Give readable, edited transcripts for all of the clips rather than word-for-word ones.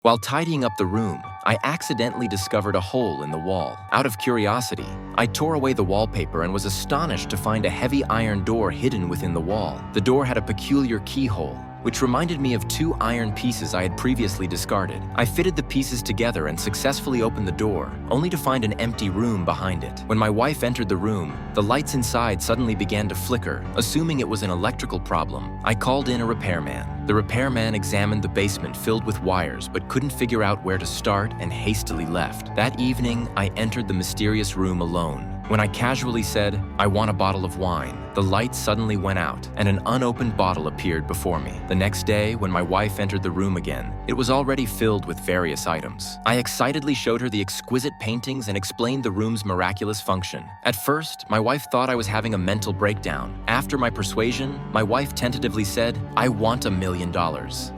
While tidying up the room, I accidentally discovered a hole in the wall. Out of curiosity, I tore away the wallpaper and was astonished to find a heavy iron door hidden within the wall. The door had a peculiar keyhole, which reminded me of two iron pieces I had previously discarded. I fitted the pieces together and successfully opened the door, only to find an empty room behind it. When my wife entered the room, the lights inside suddenly began to flicker. Assuming it was an electrical problem, I called in a repairman. The repairman examined the basement filled with wires but couldn't figure out where to start and hastily left. That evening, I entered the mysterious room alone. When I casually said, "I want a bottle of wine," the light suddenly went out and an unopened bottle appeared before me. The next day, when my wife entered the room again, it was already filled with various items. I excitedly showed her the exquisite paintings and explained the room's miraculous function. At first, my wife thought I was having a mental breakdown. After my persuasion, my wife tentatively said, "I want $1 million."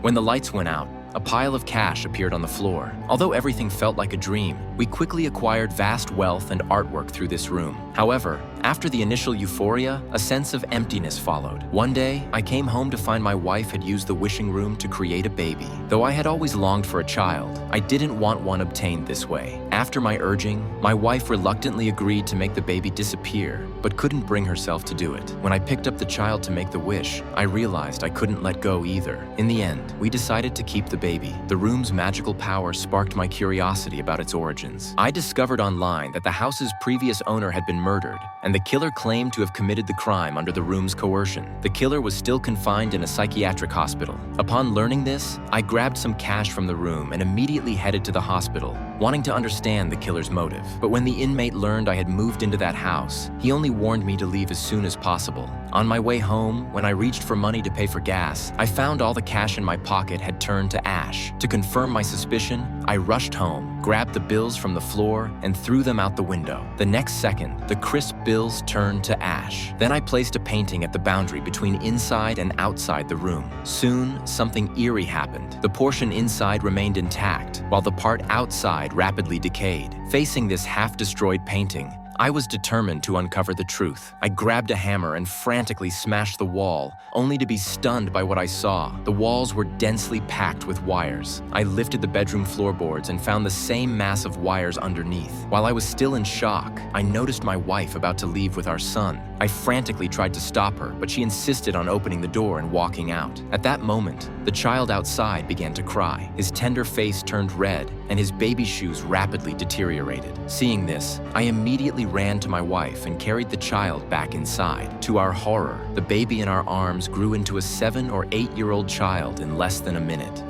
When the lights went out, a pile of cash appeared on the floor. Although everything felt like a dream, we quickly acquired vast wealth and artwork through this room. However, after the initial euphoria, a sense of emptiness followed. One day, I came home to find my wife had used the wishing room to create a baby. Though I had always longed for a child, I didn't want one obtained this way. After my urging, my wife reluctantly agreed to make the baby disappear, but couldn't bring herself to do it. When I picked up the child to make the wish, I realized I couldn't let go either. In the end, we decided to keep the baby. The room's magical power sparked my curiosity about its origins. I discovered online that the house's previous owner had been murdered, and the killer claimed to have committed the crime under the room's coercion. The killer was still confined in a psychiatric hospital. Upon learning this, I grabbed some cash from the room and immediately headed to the hospital, wanting to understand the killer's motive. But when the inmate learned I had moved into that house, he only warned me to leave as soon as possible. On my way home, when I reached for money to pay for gas, I found all the cash in my pocket had turned to ash. To confirm my suspicion, I rushed home, grabbed the bills from the floor, and threw them out the window. The next second, the crisp bills turned to ash. Then I placed a painting at the boundary between inside and outside the room. Soon, something eerie happened. The portion inside remained intact, while the part outside rapidly decayed. Facing this half-destroyed painting, I was determined to uncover the truth. I grabbed a hammer and frantically smashed the wall, only to be stunned by what I saw. The walls were densely packed with wires. I lifted the bedroom floorboards and found the same mass of wires underneath. While I was still in shock, I noticed my wife about to leave with our son. I frantically tried to stop her, but she insisted on opening the door and walking out. At that moment, the child outside began to cry. His tender face turned red, and his baby shoes rapidly deteriorated. Seeing this, I immediately ran to my wife and carried the child back inside. To our horror, the baby in our arms grew into a 7- or 8-year-old child in less than a minute.